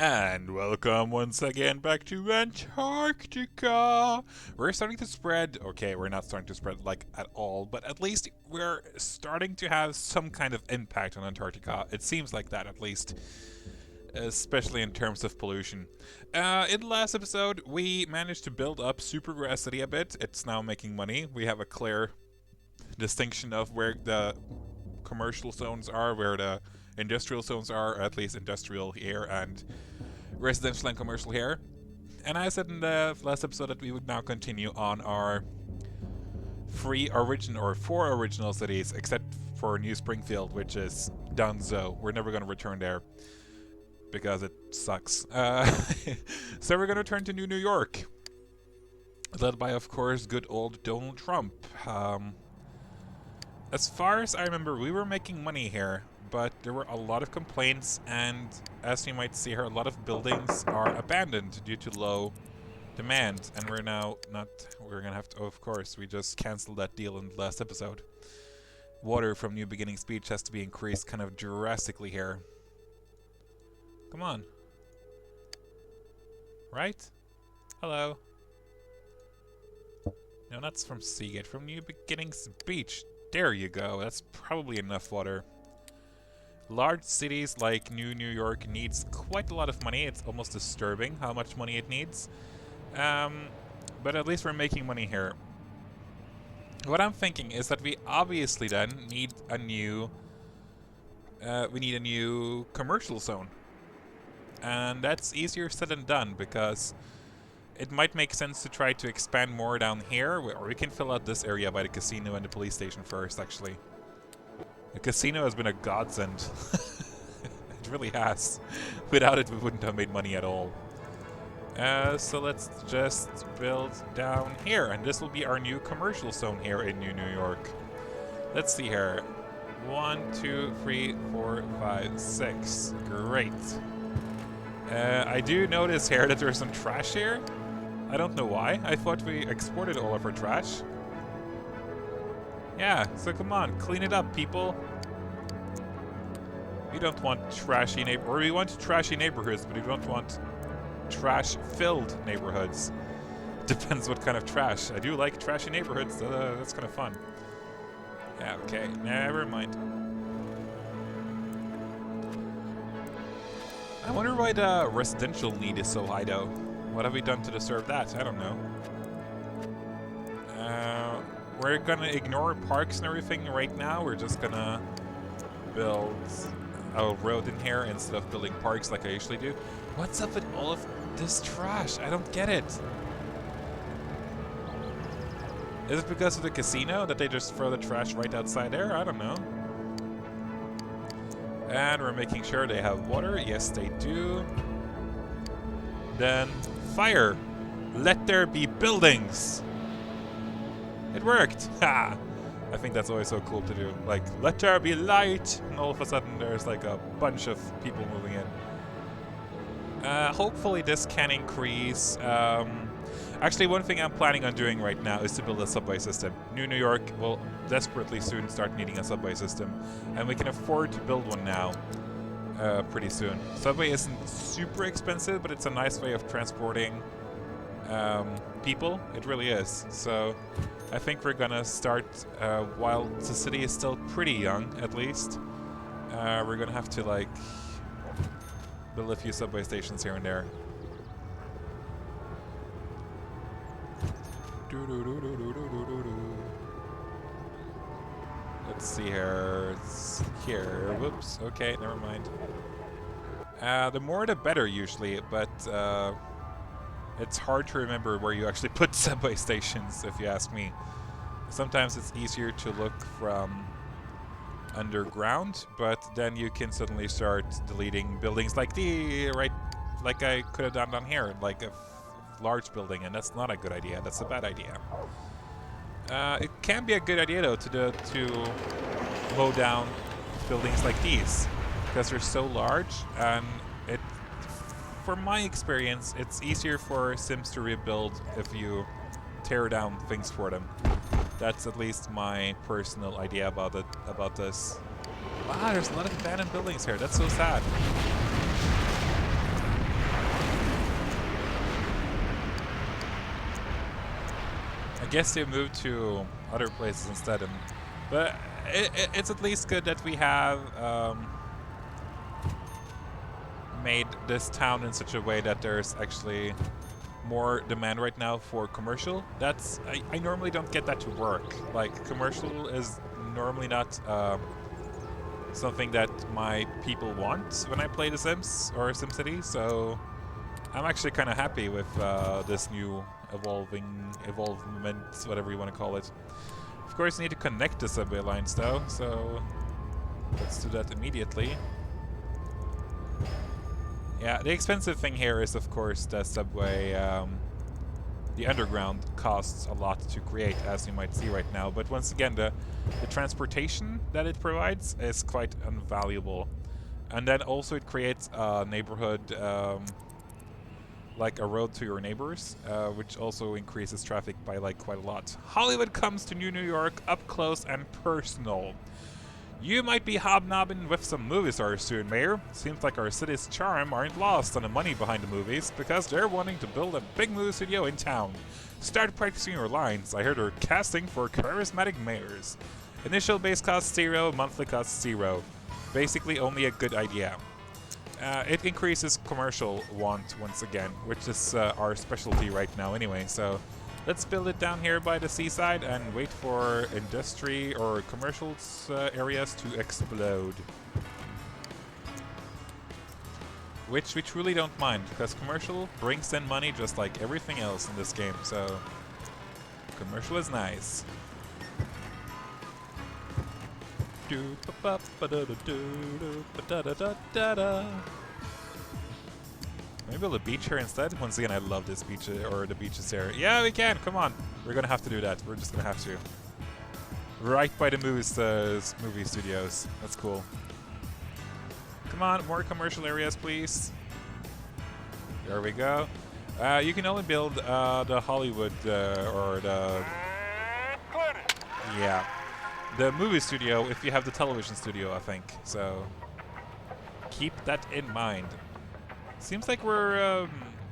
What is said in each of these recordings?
And welcome once again back to Antarctica. We're starting to spread. Okay, we're not starting to spread like at all, but at least we're starting to have some kind of impact on Antarctica. It seems like that, at least, especially in terms of pollution. In the last episode, we managed to build up Supergrass City a bit. It's now making money. We have a clear distinction of where the commercial zones are, where the industrial zones are, or at least industrial here and residential and commercial here. And I said in the last episode that we would now continue on our four original cities, except for New Springfield, which is donezo. We're never going to return there because it sucks. So we're going to return to New York, led by, of course, good old Donald Trump. As far as I remember, we were making money here, but there were a lot of complaints, and as you might see here, a lot of buildings are abandoned due to low demand, and we're gonna have to, of course, we just canceled that deal in the last episode. Water from New Beginning Speech has to be increased kind of drastically here. Come on. Right? Hello. No, that's from Seagate, from New Beginning Speech. There you go, that's probably enough water. Large cities like New York needs quite a lot of money. It's almost disturbing how much money it needs. But at least we're making money here. What I'm thinking is that we obviously then need a new commercial zone. And that's easier said than done, because it might make sense to try to expand more down here, or we can fill out this area by the casino and the police station first, actually. The casino has been a godsend. It really has. Without it, we wouldn't have made money at all. So let's just build down here, and this will be our new commercial zone here in New York. Let's see here. 1, 2, 3, 4, 5, 6. Great. I do notice here that there's some trash here. I don't know why. I thought we exported all of our trash. Yeah, so come on, clean it up, people. We don't want trashy we want trashy neighborhoods, but we don't want trash-filled neighborhoods. Depends what kind of trash. I do like trashy neighborhoods, that's kind of fun. Yeah, okay, never mind. I wonder why the residential need is so high, though. What have we done to deserve that? I don't know. We're gonna ignore parks and everything right now. We're just gonna build a road in here instead of building parks like I usually do. What's up with all of this trash? I don't get it. Is it because of the casino that they just throw the trash right outside there? I don't know. And we're making sure they have water. Yes, they do. Then fire. Let there be buildings. It worked! Ha! I think that's always so cool to do. Like, let there be light! And all of a sudden there's like a bunch of people moving in. Hopefully this can increase. Actually, one thing I'm planning on doing right now is to build a subway system. New York will desperately soon start needing a subway system. And we can afford to build one now. Pretty soon. Subway isn't super expensive, but it's a nice way of transporting people. It really is. So I think we're gonna start, while the city is still pretty young, at least, we're gonna have to, like, build a few subway stations here and there. Let's see here. It's here. Whoops. Okay, never mind. The more the better, usually, but it's hard to remember where you actually put subway stations, if you ask me. Sometimes it's easier to look from underground, but then you can suddenly start deleting buildings like like I could have done down here, like a large building, and that's not a good idea. That's a bad idea. It can be a good idea, though, to mow down buildings like these, because they're so large, and from my experience, it's easier for Sims to rebuild if you tear down things for them. That's at least my personal idea about this. Wow, there's a lot of abandoned buildings here. That's so sad. guess they moved to other places instead, but it's at least good that we have made this town in such a way that there's actually more demand right now for commercial. I normally don't get that to work. Like, commercial is normally not something that my people want when I play The Sims or SimCity, so I'm actually kind of happy with this new evolvement, whatever you want to call it. Of course, you need to connect the subway lines though, so let's do that immediately. Yeah, the expensive thing here is, of course, the subway. The underground costs a lot to create, as you might see right now. But once again, the transportation that it provides is quite invaluable. And then also it creates a neighborhood, like a road to your neighbors, which also increases traffic by like quite a lot. Hollywood comes to New York up close and personal. You might be hobnobbing with some movie stars soon, Mayor. Seems like our city's charm aren't lost on the money behind the movies, because they're wanting to build a big movie studio in town. Start practicing your lines. I heard they're casting for charismatic mayors. Initial base cost 0, monthly cost 0. Basically only a good idea. It increases commercial want once again, which is our specialty right now anyway, so let's build it down here by the seaside and wait for industry or commercial areas to explode. Which we truly don't mind, because commercial brings in money just like everything else in this game, so commercial is nice. Can we build a beach here instead? Once again, I love this beach, or the beaches here. Yeah, we can. Come on. We're gonna have to do that. We're just gonna have to. Right by the movie studios. That's cool. Come on, more commercial areas, please. There we go. You can only build the Hollywood or the... Yeah. The movie studio if you have the television studio, I think. So keep that in mind. Seems like we're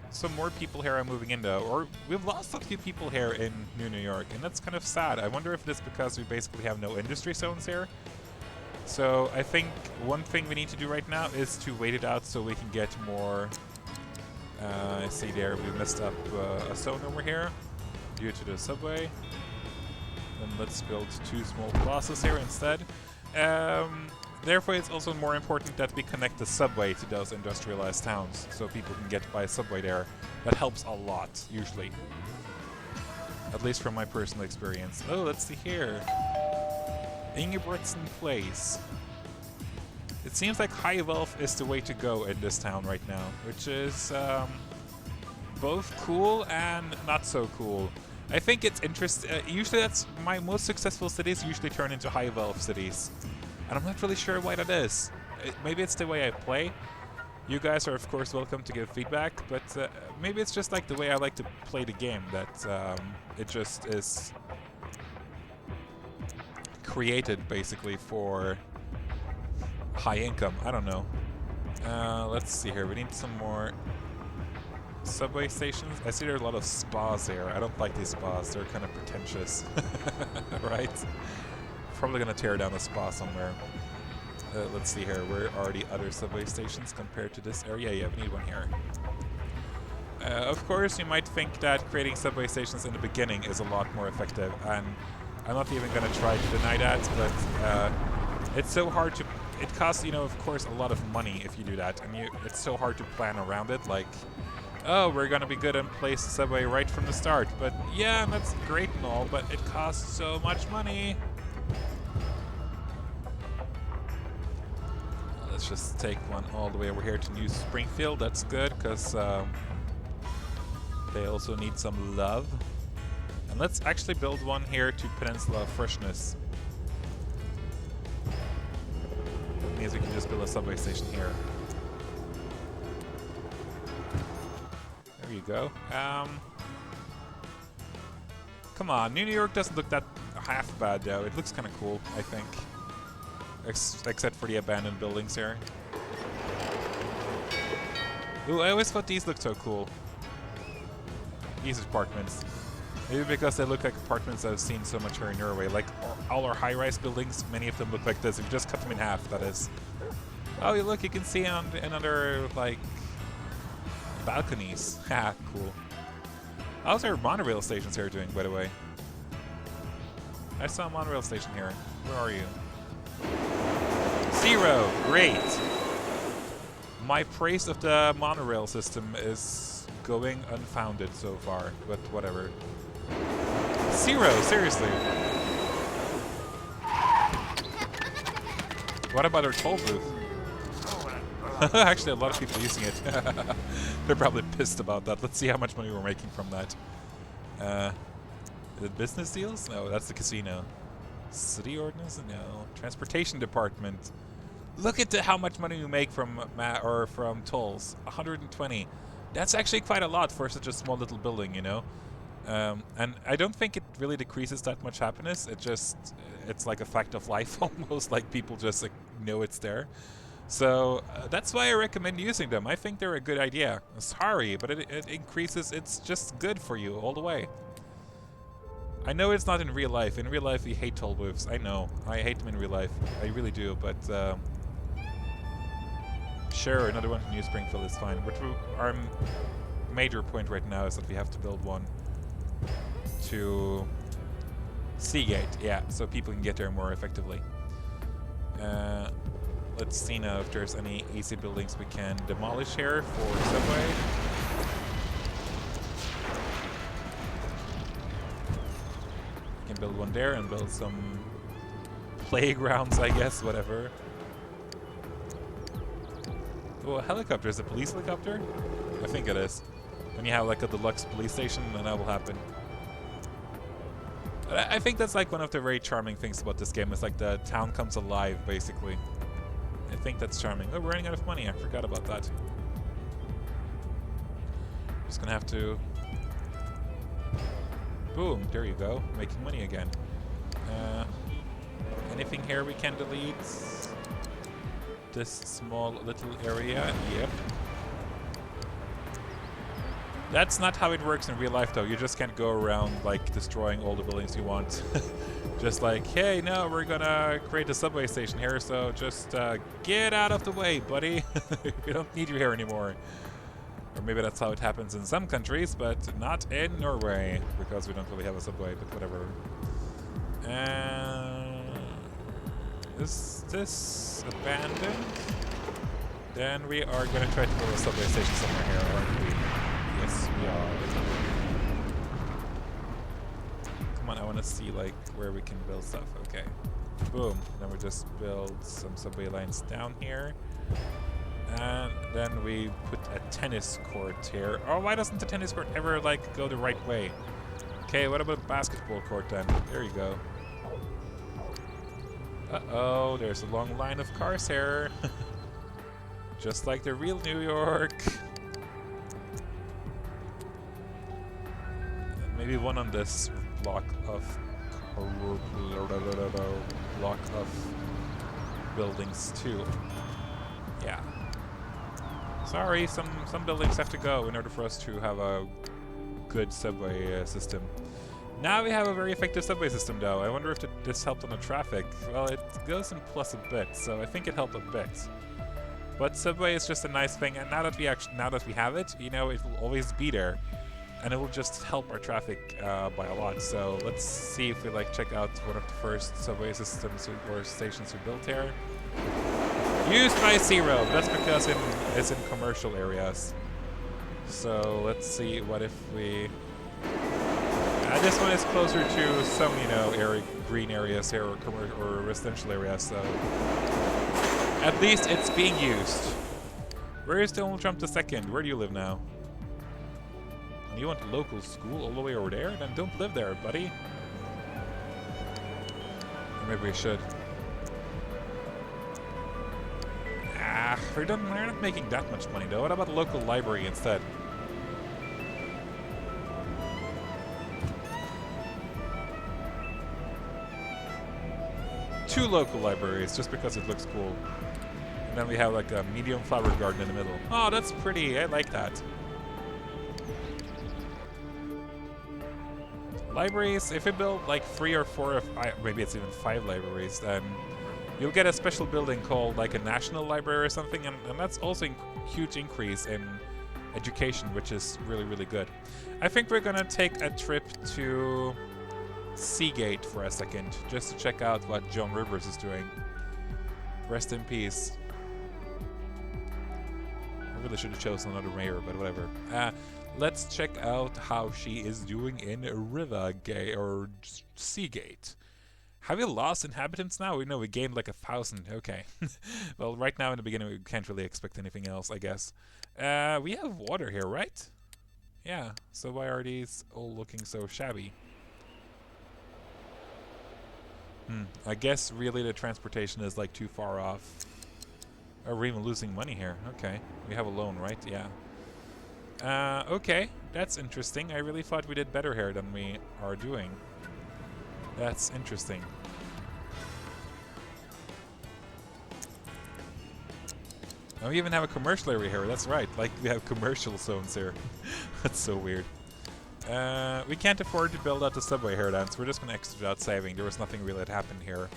some more people here are moving in though, or we've lost a few people here in New York, and that's kind of sad. I wonder if it's because we basically have no industry zones here. So I think one thing we need to do right now is to wait it out so we can get more. See there, we messed up a zone over here due to the subway. Then let's build 2 small plazas here instead. Therefore, it's also more important that we connect the subway to those industrialized towns, so people can get by subway there. That helps a lot, usually. At least from my personal experience. Oh, let's see here. Ingebrigtsen Place. It seems like High Wealth is the way to go in this town right now, which is both cool and not so cool. I think it's interesting. Usually that's my most successful cities usually turn into High Wealth cities. And I'm not really sure why that is. Maybe it's the way I play. You guys are, of course, welcome to give feedback, but maybe it's just like the way I like to play the game, that it just is created, basically, for high income. I don't know. Let's see here. We need some more subway stations. I see there are a lot of spas here. I don't like these spas. They're kind of pretentious. Right? Probably gonna tear down a spa somewhere. Let's see here. Where are the other subway stations compared to this area? Yeah, we need one here. Of course, you might think that creating subway stations in the beginning is a lot more effective, and I'm not even gonna try to deny that, but it's so hard to... It costs, you know, of course, a lot of money if you do that, and it's so hard to plan around it, like, oh, we're gonna be good and place the subway right from the start. But yeah, that's great and all, but it costs so much money. Let's just take one all the way over here to New Springfield. That's good, because they also need some love. And let's actually build one here to Peninsula Freshness. That means we can just build a subway station here. There you go. Come on, New York doesn't look that half bad though. It looks kind of cool, I think. Except for the abandoned buildings here. Ooh, I always thought these looked so cool. These apartments. Maybe because they look like apartments that I've seen so much here in Norway. Like all our high-rise buildings, many of them look like this. If you just cut them in half, that is. Oh, look, you can see another like balconies. Ha, cool. How's our monorail stations here doing, by the way? I saw a monorail station here. Where are you? 0. Great. My praise of the monorail system is going unfounded so far, but whatever. 0, seriously. What about our toll booth? Actually, a lot of people using it. They're probably pissed about that. Let's see how much money we're making from that. Is it business deals? No, that's the casino. City ordinance? No. Transportation department. Look at how much money we make from tolls. 120. That's actually quite a lot for such a small little building, you know. And I don't think it really decreases that much happiness. It's like a fact of life almost. Like people just like, know it's there. So that's why I recommend using them. I think they're a good idea. Sorry, but it increases. It's just good for you all the way. I know it's not in real life. In real life, we hate toll booths. I know. I hate them in real life. I really do. But sure, another one from New Springfield is fine. But our major point right now is that we have to build one to Seagate. Yeah, so people can get there more effectively. Let's see now if there's any easy buildings we can demolish here for subway. We can build one there and build some playgrounds, I guess, whatever. Oh, a helicopter. Is it a police helicopter? I think it is. When you have like a deluxe police station, then that will happen. I think that's like one of the very charming things about this game. It's like the town comes alive, basically. I think that's charming. Oh, we're running out of money. I forgot about that. Just gonna have to... Boom, there you go. Making money again. Anything here we can delete? This small little area. Yep. That's not how it works in real life, though. You just can't go around, like, destroying all the buildings you want. Just like, hey, no, we're gonna create a subway station here, so just get out of the way, buddy. We don't need you here anymore. Or maybe that's how it happens in some countries, but not in Norway, because we don't really have a subway, but whatever. Is this abandoned? Then we are gonna try to build a subway station somewhere here, aren't we? Yes, we are. Come on, I want to see like where we can build stuff. Okay. Boom. Then we just build some subway lines down here. And then we put a tennis court here. Oh, why doesn't the tennis court ever like go the right way? Okay, what about a basketball court then? There you go. Uh-oh, there's a long line of cars here. Just like the real New York. Maybe one on this block of buildings too. Yeah. Sorry, some buildings have to go in order for us to have a good subway system. Now we have a very effective subway system, though. I wonder if this helped on the traffic. Well, it goes in plus a bit, so I think it helped a bit. But subway is just a nice thing, and now that we have it, you know, it will always be there. And it will just help our traffic by a lot. So let's see if we like check out one of the first subway systems or stations we built here. Used by 0. That's because it's in commercial areas. So let's see what if we... this one is closer to some, you know, green areas here or residential areas. So at least it's being used. Where is Donald Trump II? Where do you live now? You want a local school all the way over there? Then don't live there, buddy. Or maybe we should. We're not making that much money, though. What about a local library instead? Two local libraries, just because it looks cool. And then we have like a medium flower garden in the middle. Oh, that's pretty. I like that. Libraries, if you build like 3 or 4 or maybe it's even 5 libraries, then you'll get a special building called like a national library or something, and that's also a huge increase in education, which is really, really good. I think we're gonna take a trip to Seagate for a second, just to check out what Joan Rivers is doing. Rest in peace. I really should have chosen another mayor, but whatever. Let's check out how she is doing in Rivagate or Seagate. Have we lost inhabitants now? We know we gained like 1,000. Okay. Well, right now in the beginning we can't really expect anything else, I guess. We have water here, right? Yeah. So why are these all looking so shabby? I guess really the transportation is like too far off. Oh, we're even losing money here. Okay. We have a loan, right? Yeah. Okay. That's interesting. I really thought we did better here than we are doing. That's interesting. And we even have a commercial area here. That's right. Like, we have commercial zones here. That's so weird. We can't afford to build out the subway here then, so we're just going to exit without saving. There was nothing really that happened here.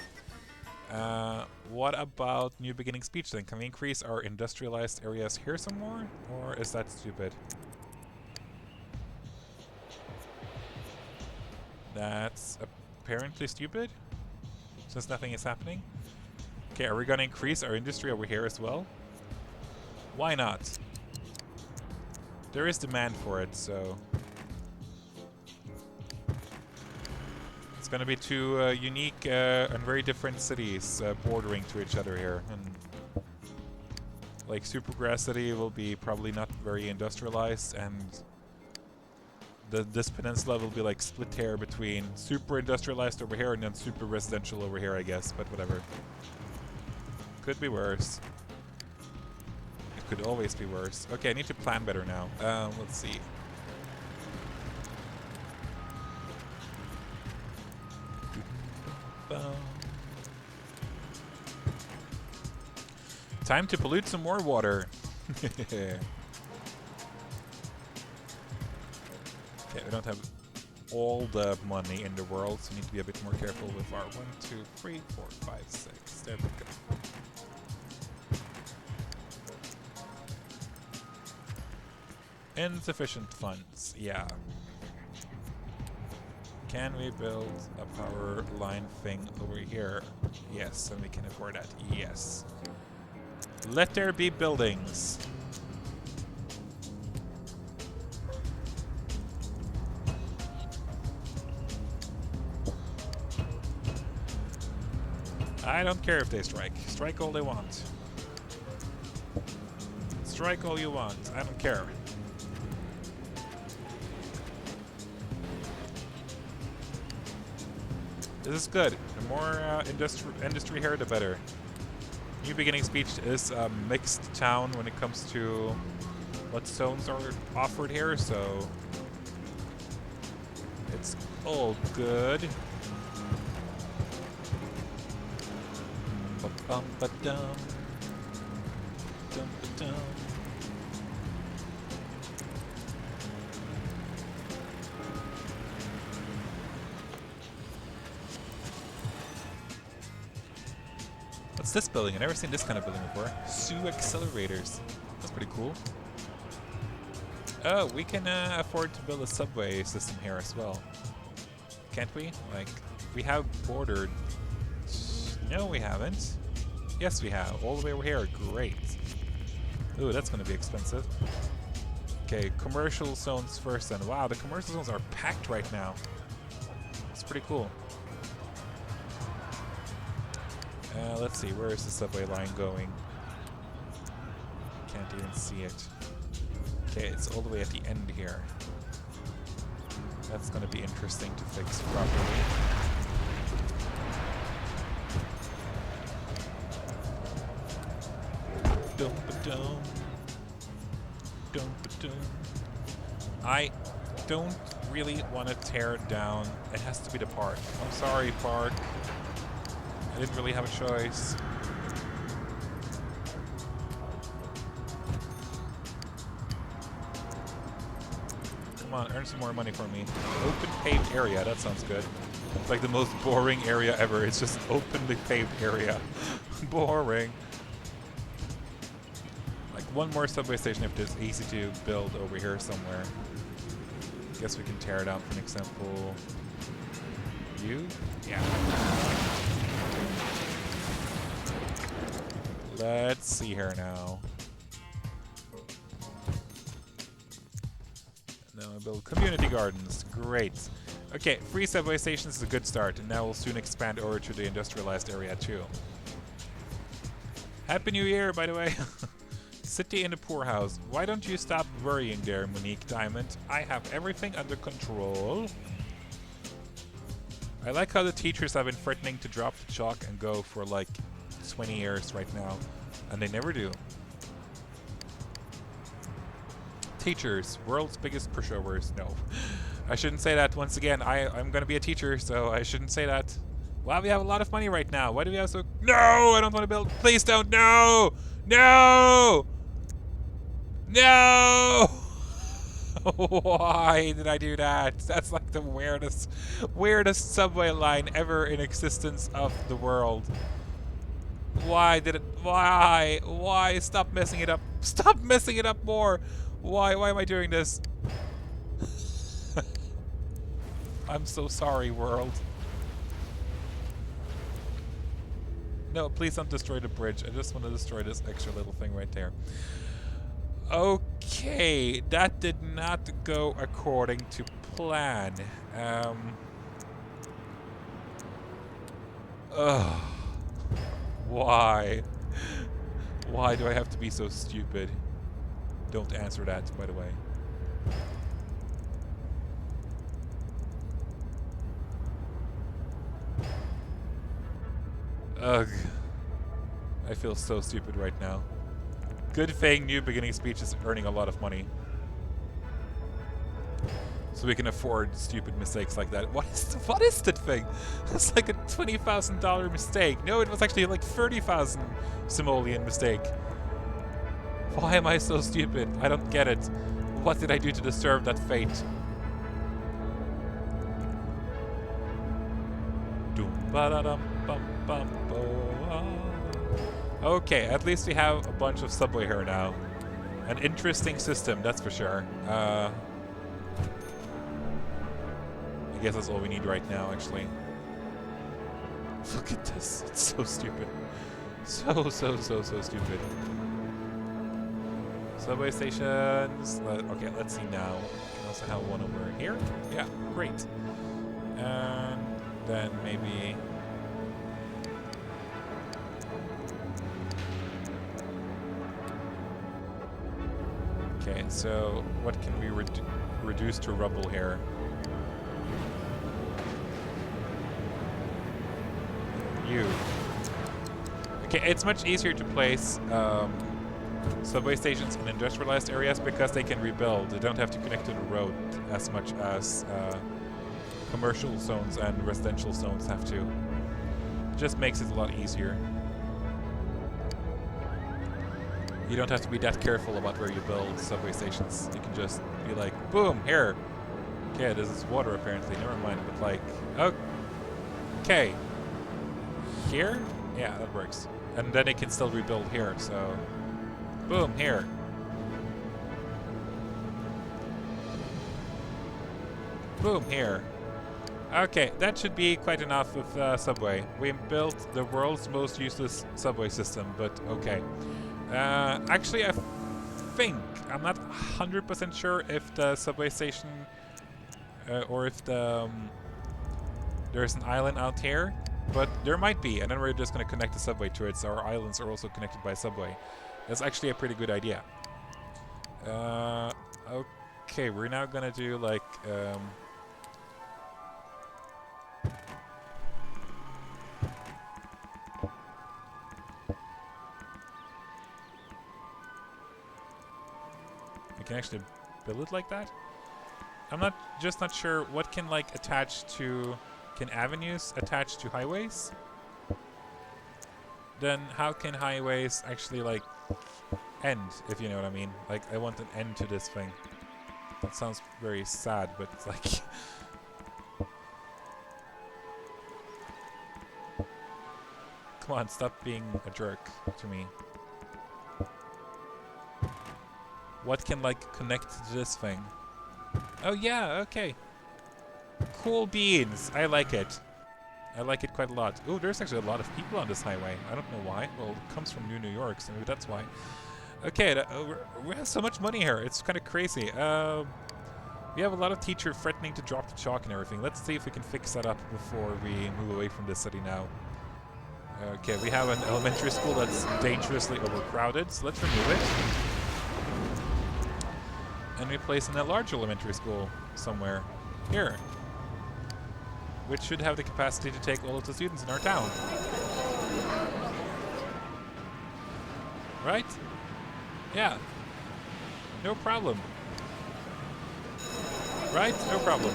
What about New Beginning Speech then? Can we increase our industrialized areas here some more? Or is that stupid? That's apparently stupid, since nothing is happening. Okay, are we going to increase our industry over here as well? Why not? There is demand for it, so... It's going to be two unique and very different cities bordering to each other here. And like Supergrass City will be probably not very industrialized, and this peninsula will be like split here between super industrialized over here and then super residential over here, I guess, but whatever. Could be worse. It could always be worse. Okay, I need to plan better now. Let's see. Time to pollute some more water. Okay, we don't have all the money in the world, so we need to be a bit more careful with our 1, 2, 3, 4, 5, 6. There we go. Insufficient funds, yeah. Can we build a power line thing over here? Yes, and we can afford that. Yes. Let there be buildings. I don't care if they strike. Strike all they want. Strike all you want. I don't care. This is good. The more industry here, the better. New Beginning Speech is a mixed town when it comes to what zones are offered here, so it's all good. Ba-bum-ba-dum. Dum-ba-dum. What's this building? I've never seen this kind of building before. Sue accelerators. That's pretty cool. Oh, we can afford to build a subway system here as well. Can't we? Like, we have bordered. No, we haven't. Yes, we have. All the way over here. Great. Ooh, that's going to be expensive. Okay, commercial zones first then. Wow, the commercial zones are packed right now. It's pretty cool. Let's see, where is the subway line going? Can't even see it. Okay, it's all the way at the end here. That's going to be interesting to fix properly. Dum-ba-dum. Dum-ba-dum. I don't really want to tear it down. It has to be the park. I'm sorry, park. I didn't really have a choice. Come on, earn some more money for me. Open paved area, that sounds good. It's like the most boring area ever. It's just openly paved area. Boring. Like one more subway station if it's easy to build over here somewhere. Guess we can tear it out for an example. You? Yeah. Let's see here now. Now I build community gardens. Great. Okay, 3 subway stations is a good start, and now we'll soon expand over to the industrialized area too. Happy New Year, by the way. City in the poorhouse. Why don't you stop worrying there, Monique Diamond? I have everything under control. I like how the teachers have been threatening to drop the chalk and go for like 20 years right now, and they never do. Teachers, world's biggest pushovers. No, I shouldn't say that. Once again, I'm gonna be a teacher, so I shouldn't say that. Wow, we have a lot of money right now. Why do we have so... No, I don't want to build. Please don't. No! No! No! Why did I do that? That's like the weirdest subway line ever in existence of the world. Why did it... Why? Why? Stop messing it up. Stop messing it up more. Why am I doing this? I'm so sorry, world. No, please don't destroy the bridge. I just want to destroy this extra little thing right there. Okay, that did not go according to plan. Why? Why do I have to be so stupid? Don't answer that, by the way. Ugh. I feel so stupid right now. Good thing New Beginning Speech is earning a lot of money. So we can afford stupid mistakes like that. What is that thing? It's like a $20,000 mistake. No, it was actually like 30,000 simoleon mistake. Why am I so stupid? I don't get it. What did I do to deserve that fate? Okay, at least we have a bunch of subway here now. An interesting system, that's for sure. I guess that's all we need right now, actually. Look at this. It's so stupid. So stupid. Subway stations. Okay, let's see now. We can also have one over here. Yeah, great. And then maybe... Okay, so what can we reduce to rubble here? You. Okay, it's much easier to place subway stations in industrialized areas because they can rebuild. They don't have to connect to the road as much as commercial zones and residential zones have to. It just makes it a lot easier. You don't have to be that careful about where you build subway stations. You can just be like, boom, here. Okay, this is water apparently. Never mind, but like, okay. Here? Yeah, that works. And then it can still rebuild here, so... Boom, here. Boom, here. Okay, that should be quite enough with subway. We built the world's most useless subway system, but okay. Actually, I think, I'm not 100% sure if the subway station or if the there's an island out here, but there might be, and then we're just going to connect the subway to it, so our islands are also connected by subway. That's actually a pretty good idea. Okay, we're now going to do like... I can actually build it like that. I'm not sure what can like attach to... Can avenues attach to highways? Then how can highways actually like end, if you know what I mean? Like I want an end to this thing. That sounds very sad, but it's like... Come on, stop being a jerk to me. What can, like, connect to this thing? Oh, yeah, okay. Cool beans. I like it. I like it quite a lot. Ooh, there's actually a lot of people on this highway. I don't know why. Well, it comes from New York, so maybe that's why. Okay, we have so much money here. It's kind of crazy. We have a lot of teachers threatening to drop the chalk and everything. Let's see if we can fix that up before we move away from this city now. Okay, we have an elementary school that's dangerously overcrowded, so let's remove it. And replace in a large elementary school somewhere here, which should have the capacity to take all of the students in our town. Right? Yeah. No problem. Right? No problem.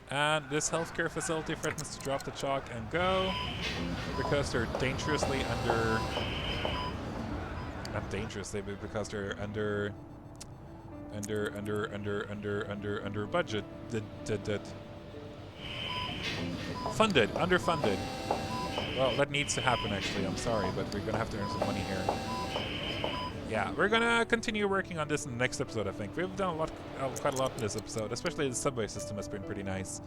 And this healthcare facility threatens to drop the chalk and go because they're dangerously under... Not dangerously, but because they're under budget. Underfunded. Well, that needs to happen actually, I'm sorry, but we're gonna have to earn some money here. Yeah, we're gonna continue working on this in the next episode, I think. We've done quite a lot in this episode, especially the subway system has been pretty nice.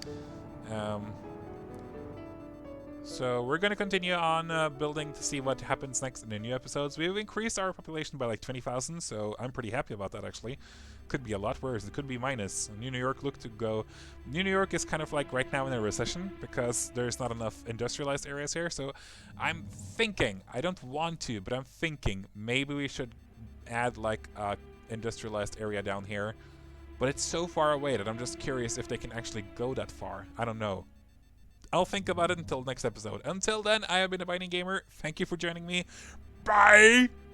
So we're gonna continue on building to see what happens next in the new episodes. We've increased our population by like 20,000, so I'm pretty happy about that actually. Could be a lot worse, it could be minus. New York looked to go... New York is kind of like right now in a recession because there's not enough industrialized areas here, so I'm thinking, I don't want to, but I'm thinking maybe we should add like a industrialized area down here, but it's so far away that I'm just curious if they can actually go that far. I don't know. I'll think about it until next episode. Until then, I have been a Binding Gamer. Thank you for joining me. Bye!